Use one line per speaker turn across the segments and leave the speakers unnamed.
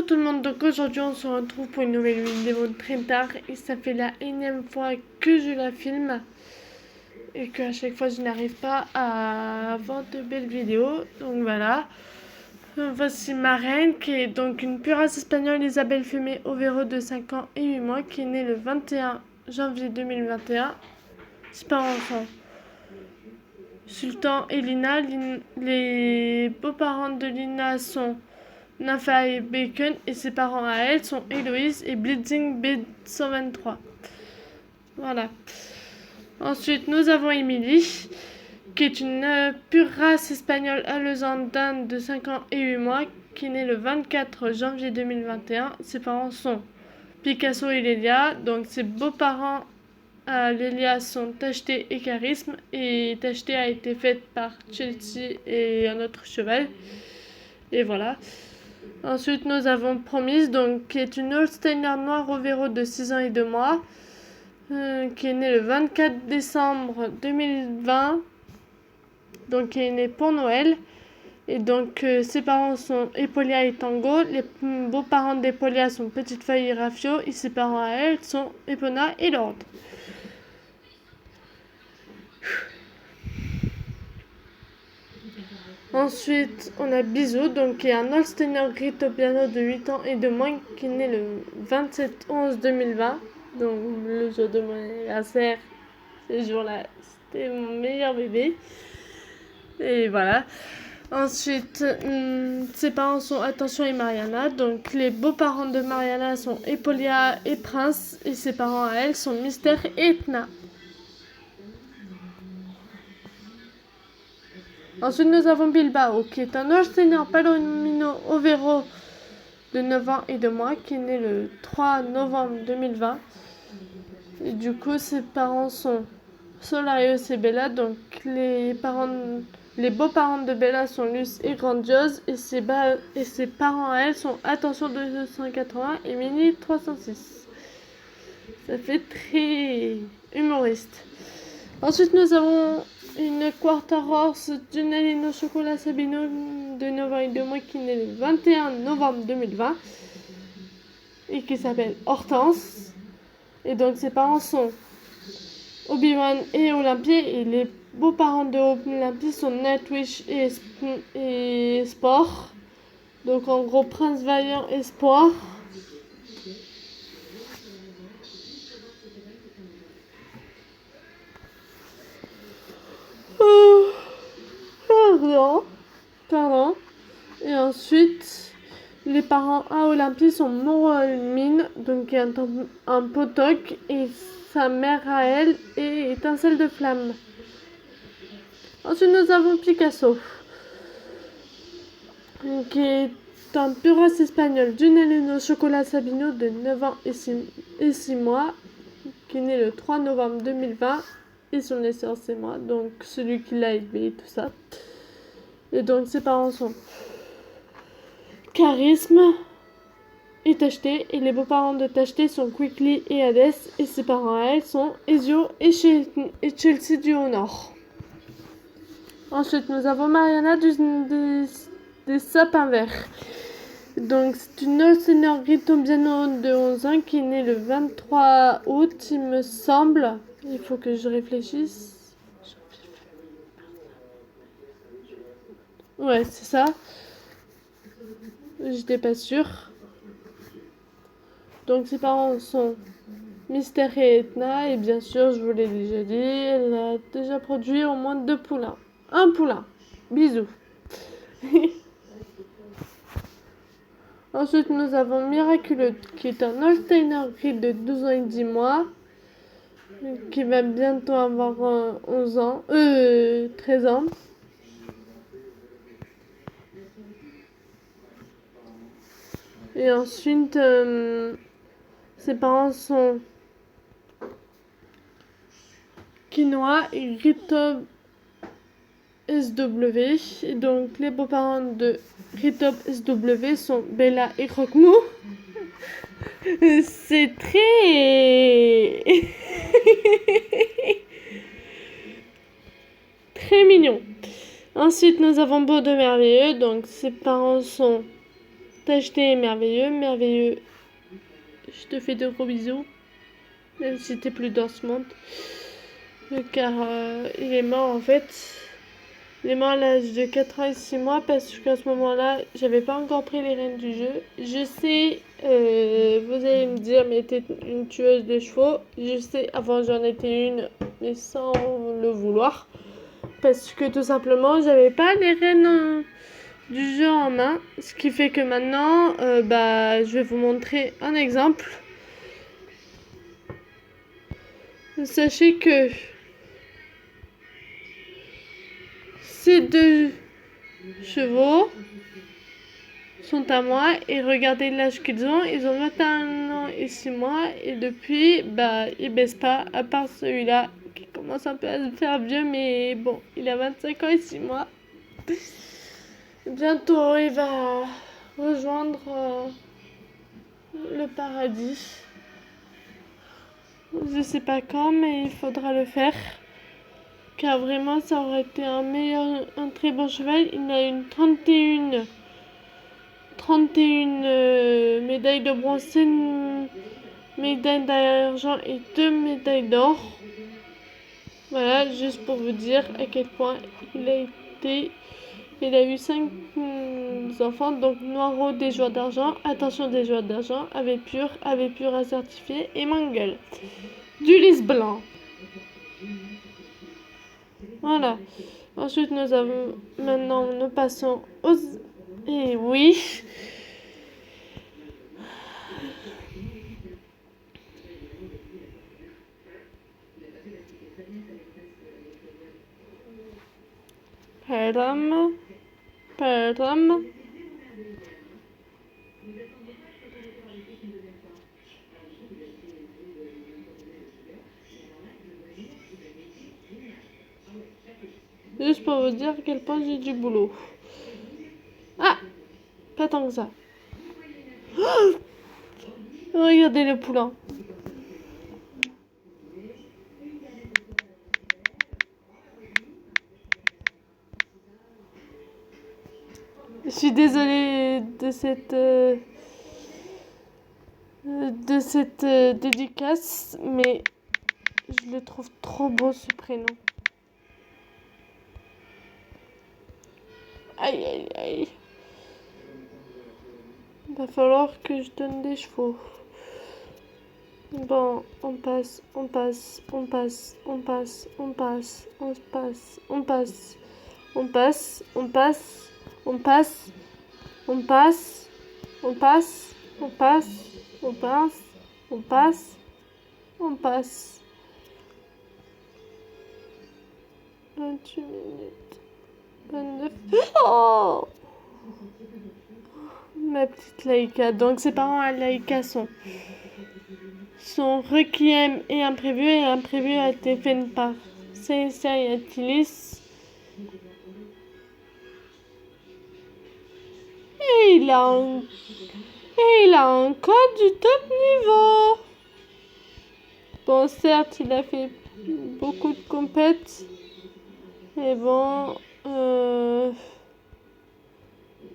tout le monde, donc aujourd'hui on se retrouve pour une nouvelle vidéo très tard et ça fait la énième fois que je la filme et qu'à chaque fois je n'arrive pas à avoir de belles vidéos, donc voilà. Voici ma reine qui est donc une pure race espagnole, Isabelle Femé Overo de 5 ans et 8 mois qui est née le 21 janvier 2021. Ses parents sont Sultan et Lina. Les beaux-parents de Lina sont Nympha et Bacon et ses parents à elle sont Héloïse et Blitzing B123. Voilà. Ensuite, nous avons Émilie, qui est une pure race espagnole alezane d'Inde de 5 ans et 8 mois, qui est née le 24 janvier 2021. Ses parents sont Picasso et Lélia. Donc, ses beaux-parents à Lélia sont Tacheté et Charisme. Et Tacheté a été faite par Chelsea et un autre cheval. Et voilà. Ensuite, nous avons Promise, donc, qui est une Holsteiner noire Overo de 6 ans et 2 mois, qui est née le 24 décembre 2020, donc qui est née pour Noël. Et donc, ses parents sont Epolia et Tango. Les beaux-parents d'Epolia sont Petite Feuille et Rafio. Et ses parents à elle sont Epona et Lord. Ensuite, on a Bisou, donc qui est un Holsteiner Gritopiano de 8 ans et 2 mois, qui est né le 27/11/2020. Donc le jour de mon anniversaire, ce jour-là, c'était mon meilleur bébé. Et voilà. Ensuite, ses parents sont Attention et Mariana. Donc les beaux-parents de Mariana sont Epolia et Prince. Et ses parents à elle sont Mystère et Etna. Ensuite, nous avons Bilbao, qui est un Holsteiner Palomino Overo de 9 ans et 2 mois, qui est né le 3 novembre 2020. Et du coup, ses parents sont Solarios et Bella. Donc, les beaux-parents de Bella sont Luce et Grandiose. Et ses parents à elle sont Attention 280 et Mini 306. Ça fait très humoriste. Ensuite, nous avons une Quarter Horse Junelino Chocolat Sabino de 9 ans et 2 mois qui est née le 21 novembre 2020 et qui s'appelle Hortense. Et donc ses parents sont Obi-Wan et Olympie et les beaux-parents de Olympie sont Nightwish et Sport. Donc en gros Prince Vaillant et Espoir. Pardon. Et ensuite, les parents à Olympie sont Mine, donc qui est un potoc, et sa mère à elle est Étincelle de Flamme. Ensuite, nous avons Picasso, qui est un pur race espagnol Junelino Chocolat Sabino de 9 ans et 6 mois, qui est né le 3 novembre 2020, et son naissance c'est moi, donc celui qui l'a élevé et tout ça. Et donc ses parents sont Charisme et Tacheté, et les beaux-parents de Tacheté sont Quickly et Hades, et ses parents à elle sont Ezio et Chelsea du Nord. Ensuite, nous avons Mariana des Sapins Verts. Donc, c'est une Holsteiner Gritopiano de 11 ans qui est née le 23 août, il me semble. Il faut que je réfléchisse. Ouais, c'est ça. J'étais pas sûre. Donc ses parents sont Mystère et Etna. Et bien sûr, je vous l'ai déjà dit, elle a déjà produit au moins 2 poulains. Un poulain. Bisous. Ensuite, nous avons Miraculeux, qui est un Holsteiner gris de 12 ans et 10 mois. Qui va bientôt avoir 13 ans. Et ensuite, ses parents sont Quinoa et Ritop SW. Et donc, les beaux-parents de Ritop SW sont Bella et Croque-Mou. C'est très... très mignon. Ensuite, nous avons Beau de Merveilleux. Donc, ses parents sont T'as acheté merveilleux, merveilleux. Je te fais de gros bisous. Même si t'es plus dans ce monde. Car il est mort en fait. Il est mort à l'âge de 4 ans et 6 mois parce qu'à ce moment-là, j'avais pas encore pris les rênes du jeu. Je sais, vous allez me dire, mais t'es une tueuse de chevaux. Je sais, avant j'en étais une, mais sans le vouloir. Parce que tout simplement, j'avais pas les rênes du jeu en main. Ce qui fait que maintenant, je vais vous montrer un exemple. Sachez que ces deux chevaux sont à moi et regardez l'âge qu'ils ont. Ils ont 21 ans et 6 mois et depuis, ils baissent pas, à part celui-là qui commence un peu à se faire vieux, mais bon, il a 25 ans et 6 mois. Bientôt, il va rejoindre le paradis. Je sais pas quand, mais il faudra le faire. Car vraiment, ça aurait été un très bon cheval. Il a une 31 médailles de bronze, une médaille d'argent et 2 médailles d'or. Voilà, juste pour vous dire à quel point il a eu 5 enfants, donc Noiro des joueurs d'argent, attention des joueurs d'argent, Ave pur certifié et Mangle. Du lys blanc. Voilà. Ensuite, nous passons aux... Et oui. Pardon. Juste pour vous dire à quel point j'ai du boulot. Ah, pas tant que ça. Oh, regardez le poulain. Je suis désolée de cette dédicace, mais je le trouve trop beau ce prénom. Aïe aïe aïe. Il va falloir que je donne des chevaux. Bon, on passe. On passe. 28 minutes. 29. Oh! Ma petite Laïka. Donc ses parents à Laïka sont Requiem et Imprévu a été fait par CSA et Atilis. Et il a encore du top niveau. Bon, certes, il a fait beaucoup de compètes. Mais bon,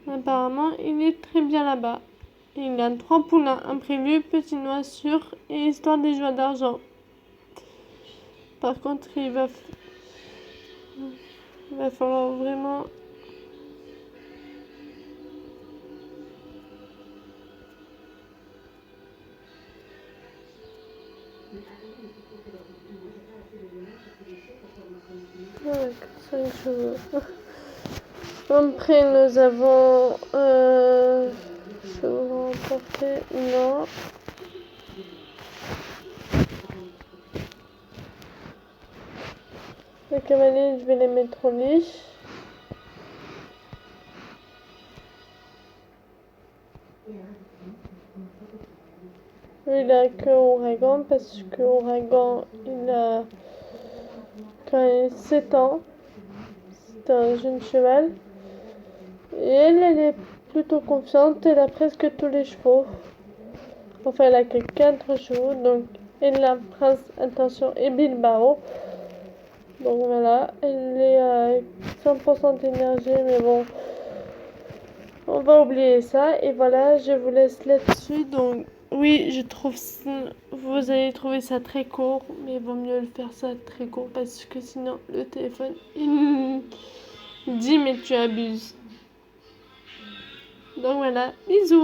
apparemment, il est très bien là-bas. Il a 3 poulains, imprévus, petit noix sûr et histoire des joueurs d'argent. Par contre, il va falloir vraiment... Ouais, 5 chevaux. Après, nous avons... je vais vous remporter. Non. Les cavaliers, je vais les mettre au lit. Il a que Ouragan parce que Ouragan, il a quand même 7 ans. C'est un jeune cheval. Et elle est plutôt confiante. Elle a presque tous les chevaux. Enfin, elle a que 4 chevaux. Donc, elle a Prince, attention, et Bilbao. Donc voilà, elle est à 100% d'énergie, mais bon. On va oublier ça et voilà, je vous laisse là-dessus. Donc oui, je trouve vous allez trouver ça très court, mais il vaut mieux le faire ça très court parce que sinon le téléphone il dit mais tu abuses. Donc voilà, bisous.